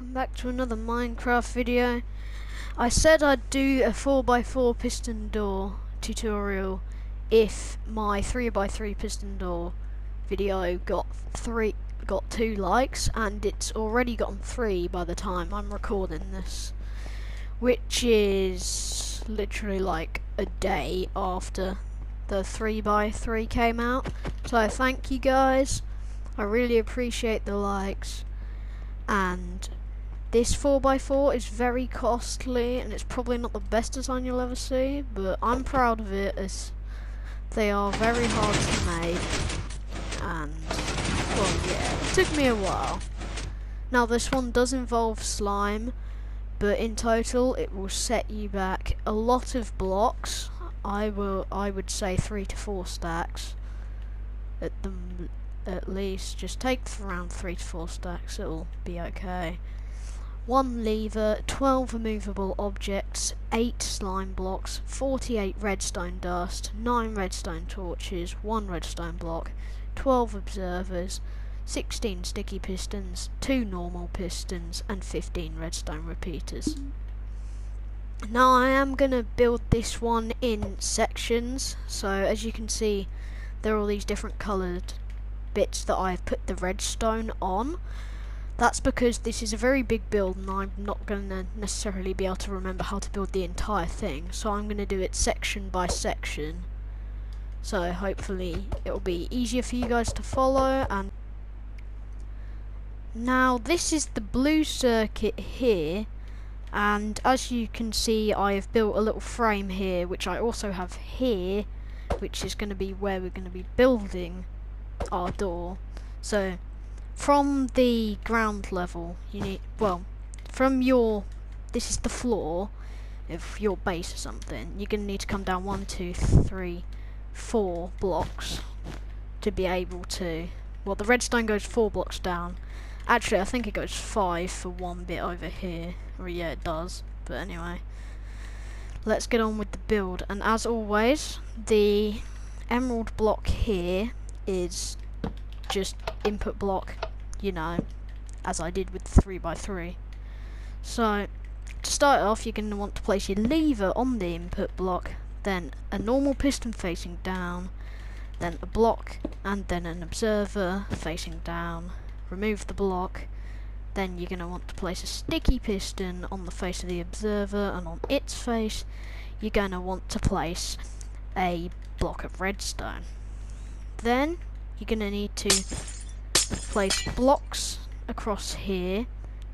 welcome back to another Minecraft video. I said I'd do a 4x4 piston door tutorial if my 3x3 piston door video got 2 likes, and it's already gotten 3 by the time I'm recording this, which is literally like a day after the 3x3 came out. So thank you guys, I really appreciate the likes. And this 4x4 is very costly, and it's probably not the best design you'll ever see, but I'm proud of it as they are very hard to make. And well, yeah, it took me a while. Now this one does involve slime, but in total it will set you back a lot of blocks. I would say 3 to 4 stacks at least. Just take around 3 to 4 stacks, it'll be okay. 1 lever, 12 removable objects, 8 slime blocks, 48 redstone dust, 9 redstone torches, 1 redstone block, 12 observers, 16 sticky pistons, 2 normal pistons, and 15 redstone repeaters. Now I am going to build this one in sections, so as you can see there are all these different coloured bits that I've put the redstone on. That's because this is a very big build and I'm not going to necessarily be able to remember how to build the entire thing, so I'm going to do it section by section, so hopefully it'll be easier for you guys to follow. And now this is the blue circuit here, and as you can see I have built a little frame here which I also have here, which is going to be where we're going to be building our door. So from the ground level you need, well, from your, this is the floor of your base or something, you're going to need to come down 1, 2, 3, 4 blocks to be able to, well, the redstone goes 4 blocks down. Actually I think it goes 5 for one bit over here, or yeah it does, but anyway, let's get on with the build. And as always, the emerald block here is just input block, you know, as I did with the 3x3. So to start off you're going to want to place your lever on the input block, then a normal piston facing down, then a block, and then an observer facing down. Remove the block, then you're going to want to place a sticky piston on the face of the observer, and on its face you're going to want to place a block of redstone. Then you're going to need to place blocks across here.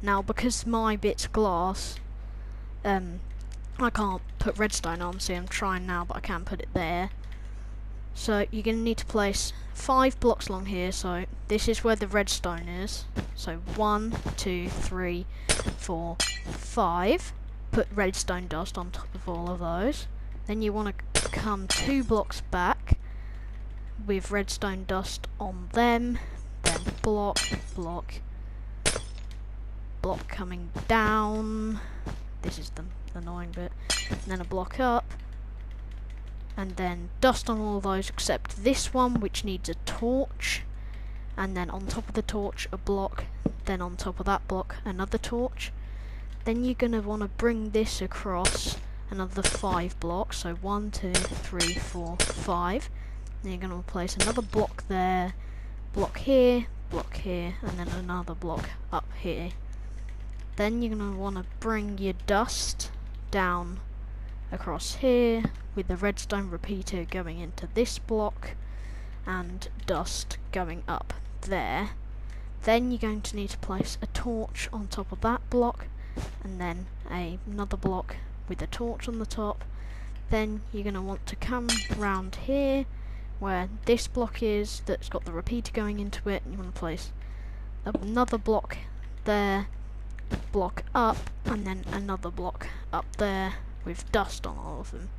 Now because my bit's glass, I can't put redstone on, so I'm trying now, but I can put it there. So you're going to need to place 5 blocks along here, so this is where the redstone is. So 1, 2, 3, 4, 5. Put redstone dust on top of all of those. Then you want to come 2 blocks back with redstone dust on them. Then block, block, block coming down. This is the annoying bit. And then a block up. And then dust on all those except this one, which needs a torch. And then on top of the torch a block, then on top of that block another torch. Then you're going to want to bring this across another 5 blocks, so 1, 2, 3, 4, 5. Then you're going to place another block there, block here, and then another block up here. Then you're going to want to bring your dust down across here, with the redstone repeater going into this block and dust going up there. Then you're going to need to place a torch on top of that block, and then another block with a torch on the top. Then you're going to want to come round here where this block is that's got the repeater going into it, and you want to place another block there, block up, and then another block up there with dust on all of them.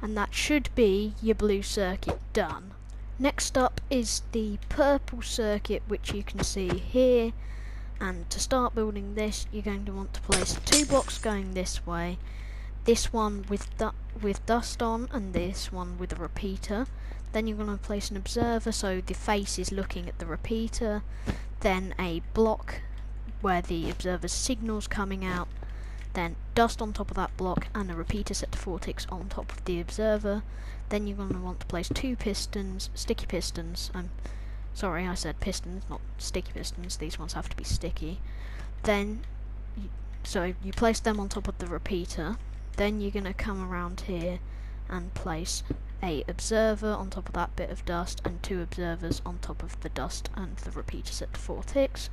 And that should be your blue circuit done. Next up is the purple circuit, which you can see here, and to start building this you're going to want to place 2 blocks going this way, this one with dust on and this one with a repeater. Then you're going to place an observer so the face is looking at the repeater, then a block where the observer's signal's coming out, then dust on top of that block and a repeater set to 4 ticks on top of the observer. Then you're going to want to place 2 pistons, sticky pistons. Sorry, I said pistons, not sticky pistons. These ones have to be sticky. Then, so you place them on top of the repeater. Then you're going to come around here and place a observer on top of that bit of dust and 2 observers on top of the dust and the repeater set to 4 ticks.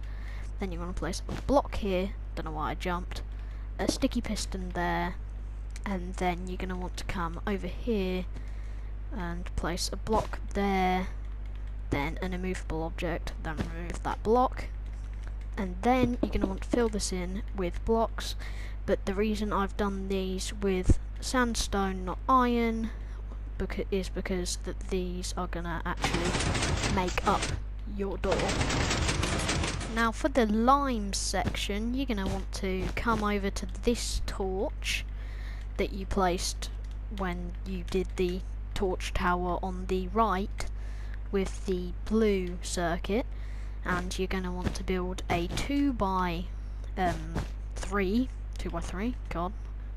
Then you're going to place a block here, don't know why I jumped, a sticky piston there, and then you're going to want to come over here and place a block there, then an immovable object, then remove that block, and then you're going to want to fill this in with blocks. But the reason I've done these with sandstone, not iron, is because that these are going to actually make up your door. Now for the lime section, you're going to want to come over to this torch that you placed when you did the torch tower on the right with the blue circuit, and you're going to want to build a 2x3, god,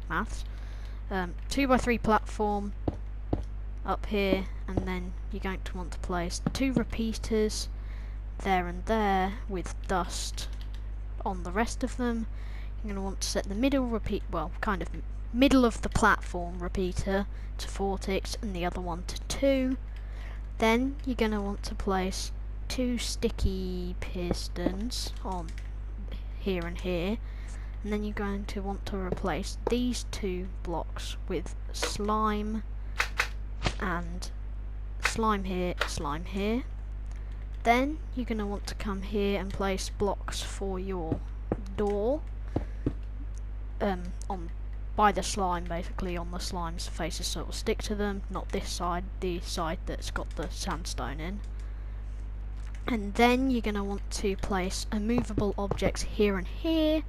maths, 2x3 platform up here, and then you're going to want to place 2 repeaters there and there with dust on the rest of them. You're going to want to set the middle kind of middle of the platform repeater to 4 ticks and the other one to 2. Then you're going to want to place 2 sticky pistons on here and here, and then you're going to want to replace these 2 blocks with slime and slime here, slime here. Then you're going to want to come here and place blocks for your door by the slime, basically on the slime's faces, so it'll stick to them, not this side, the side that's got the sandstone in. And then you're going to want to place immovable objects here and here,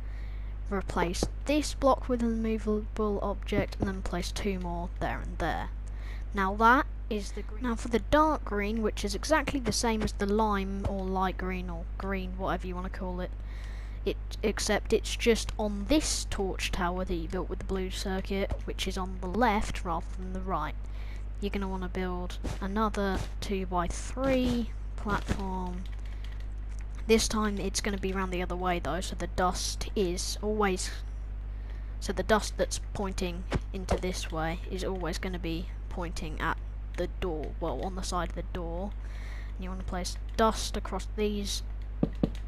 replace this block with an immovable object, and then place 2 more there and there. Now that is the green. Now for the dark green, which is exactly the same as the lime or light green or green, whatever you want to call it, except it's just on this torch tower that you built with the blue circuit, which is on the left rather than the right. You're going to want to build another 2x3 platform. This time it's going to be around the other way though, so the dust is always, so the dust that's pointing into this way is always going to be pointing at the door, well, on the side of the door. And you want to place dust across these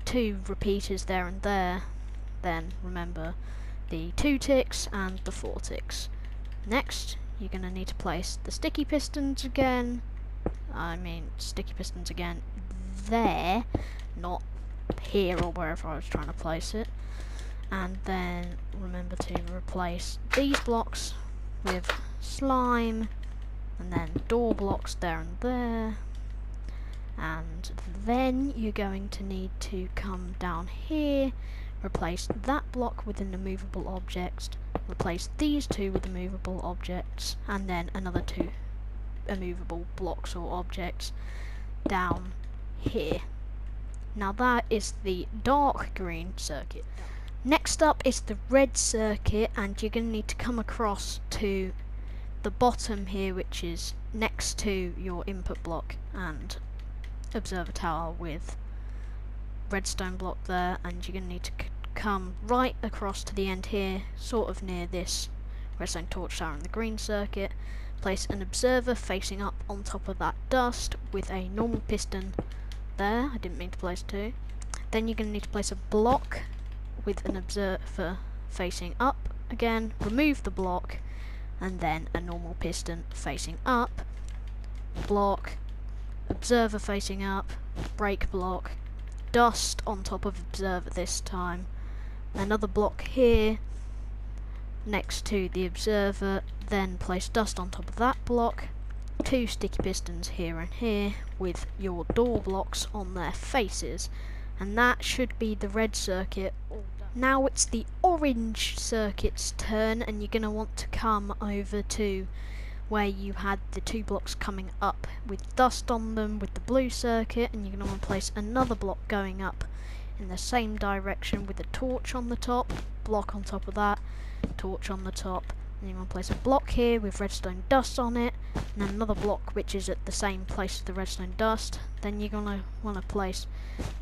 2 repeaters there and there. Then remember the 2 ticks and the 4 ticks. Next, you're going to need to place the sticky pistons again. Sticky pistons again there, not here or wherever I was trying to place it. And then remember to replace these blocks with slime, and then door blocks there and there. And then you're going to need to come down here, replace that block with an immovable object, replace these 2 with immovable objects, and then another 2 immovable blocks or objects down here. Now that is the dark green circuit. Next up is the red circuit, and you're going to need to come across to the bottom here, which is next to your input block and observer tower with redstone block there, and you're going to need to come right across to the end here, sort of near this redstone torch tower in the green circuit. Place an observer facing up on top of that dust with a normal piston there. I didn't mean to place 2. Then you're going to need to place a block with an observer facing up again, remove the block, and then a normal piston facing up, block, observer facing up, break block, dust on top of observer this time, another block here next to the observer, then place dust on top of that block, 2 sticky pistons here and here with your door blocks on their faces, and that should be the red circuit. Now it's the orange circuit's turn, and you're going to want to come over to where you had the 2 blocks coming up with dust on them with the blue circuit, and you're going to want to place another block going up in the same direction with a torch on the top, block on top of that, torch on the top. Then you want to place a block here with redstone dust on it, and then another block which is at the same place as the redstone dust. Then you're going to want to place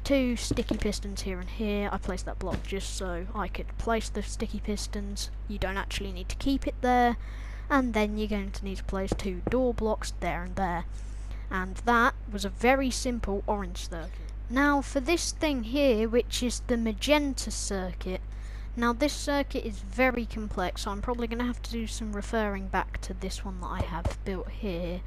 2 sticky pistons here and here. I placed that block just so I could place the sticky pistons. You don't actually need to keep it there. And then you're going to need to place 2 door blocks there and there. And that was a very simple orange circuit. Now for this thing here, which is the magenta circuit. Now this circuit is very complex, so I'm probably going to have to do some referring back to this one that I have built here,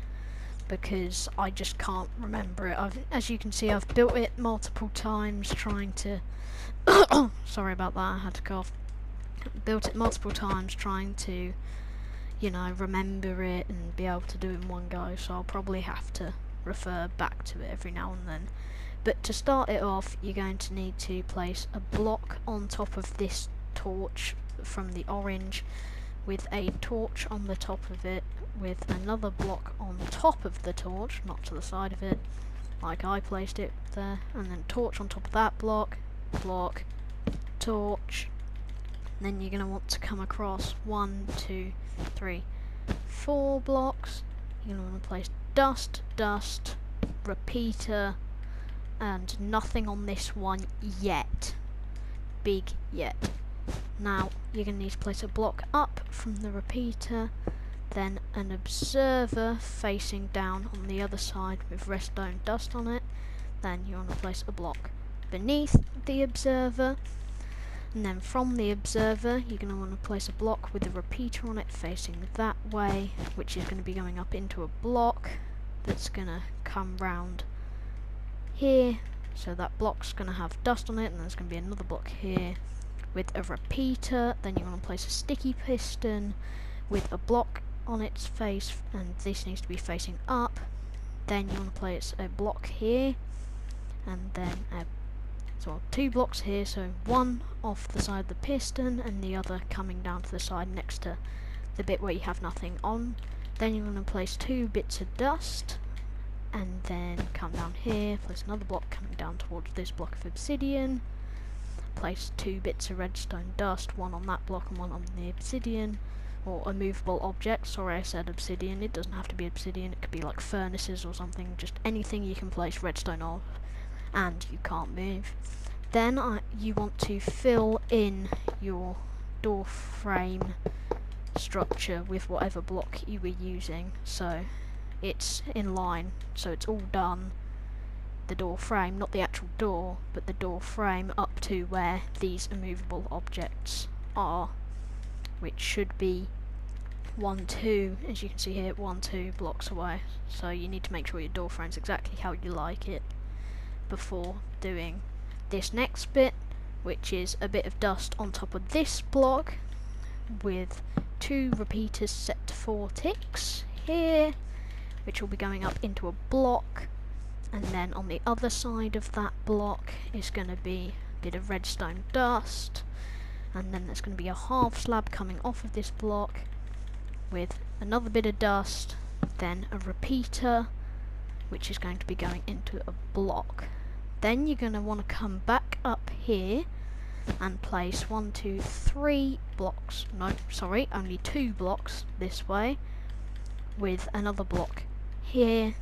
because I just can't remember it. As you can see, I've built it multiple times trying to sorry about that, I had to cough. Built it multiple times trying to, you know, remember it and be able to do it in one go, so I'll probably have to refer back to it every now and then. But to start it off, you're going to need to place a block on top of this torch from the orange, with a torch on the top of it, with another block on top of the torch, not to the side of it, like I placed it there, and then torch on top of that block, torch. And then you're going to want to come across 1, 2, 3, 4 blocks. You're going to want to place dust, repeater, and nothing on this one yet. Big yet. Now you're going to need to place a block up from the repeater, then an observer facing down on the other side with redstone dust on it. Then you want to place a block beneath the observer, and then from the observer you're going to want to place a block with a repeater on it facing that way, which is going to be going up into a block that's going to come round here. So that block's going to have dust on it, and there's going to be another block here with a repeater. Then you want to place a sticky piston with a block on its face, and this needs to be facing up. Then you want to place a block here, and then so 2 blocks here, so one off the side of the piston and the other coming down to the side next to the bit where you have nothing on. Then you're going to place 2 bits of dust, and then come down here, place another block coming down towards this block of obsidian, place 2 bits of redstone dust, one on that block and one on the obsidian, or a movable object. Sorry, I said obsidian, it doesn't have to be obsidian, it could be like furnaces or something, just anything you can place redstone on and you can't move. Then you want to fill in your door frame structure with whatever block you were using, so it's in line, so it's all done. The door frame, not the actual door, but the door frame up to where these immovable objects are, which should be 1, 2, as you can see here, 1, 2 blocks away. So you need to make sure your door frame's exactly how you like it before doing this next bit, which is a bit of dust on top of this block with 2 repeaters set to 4 ticks here, which will be going up into a block. And then on the other side of that block is going to be a bit of redstone dust, and then there's going to be a half slab coming off of this block with another bit of dust, then a repeater which is going to be going into a block. Then you're going to want to come back up here and place 1, 2, 3 blocks, no sorry, only 2 blocks this way, with another block here,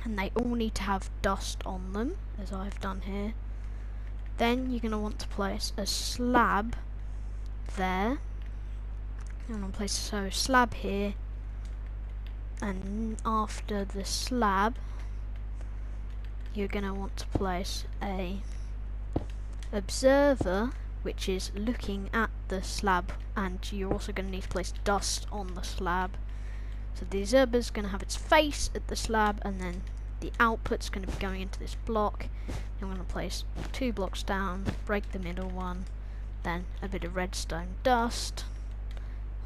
and they all need to have dust on them, as I've done here. Then you're going to want to place a slab there. I'm going to place a slab here, and after the slab you're going to want to place a observer which is looking at the slab, and you're also going to need to place dust on the slab. So the observer's going to have its face at the slab, and then the output's going to be going into this block. I'm going to place 2 blocks down, break the middle one, then a bit of redstone dust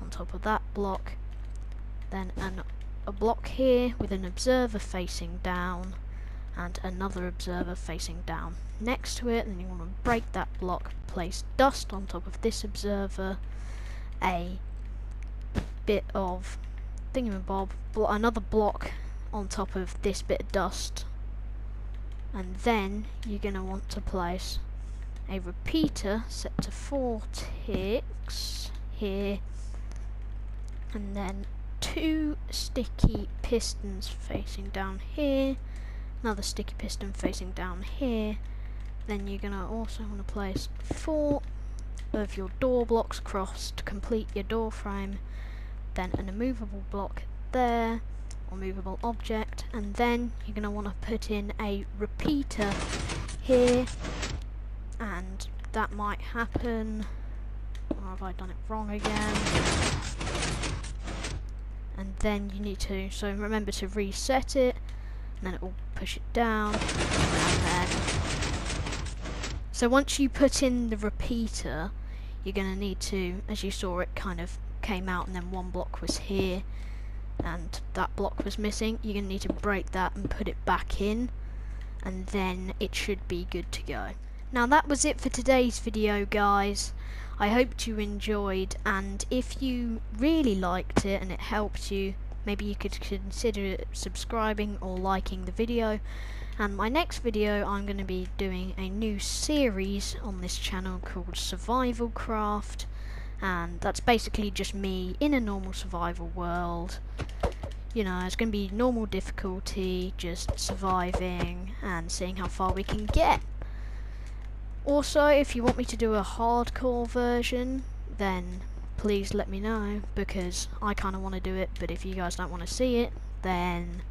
on top of that block, then a block here with an observer facing down and another observer facing down next to it. Then you want to break that block, place dust on top of this observer, a bit of thingamabob, another block on top of this bit of dust, and then you're going to want to place a repeater set to 4 ticks here, and then 2 sticky pistons facing down here, another sticky piston facing down here. Then you're going to also want to place 4 of your door blocks across to complete your door frame, then an immovable block there, or movable object, and then you're going to want to put in a repeater here, and that might happen. Or have I done it wrong again? And then you need to, so remember to reset it, and then it will push it down, and then, so once you put in the repeater, you're going to need to, as you saw, it kind of came out and then one block was here and that block was missing. You're going to need to break that and put it back in, and then it should be good to go. Now that was it for today's video, guys. I hoped you enjoyed, and if you really liked it and it helped you, maybe you could consider subscribing or liking the video. And my next video, I'm going to be doing a new series on this channel called Survival Craft, and that's basically just me in a normal survival world. You know, it's going to be normal difficulty, just surviving and seeing how far we can get. Also, if you want me to do a hardcore version, then please let me know, because I kind of want to do it, but if you guys don't want to see it, then,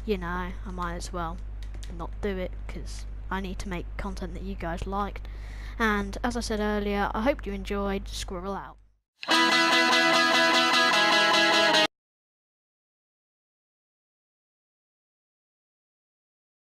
you know, I might as well not do it, because I need to make content that you guys liked. And as I said earlier, I hope you enjoyed. Squirrel out.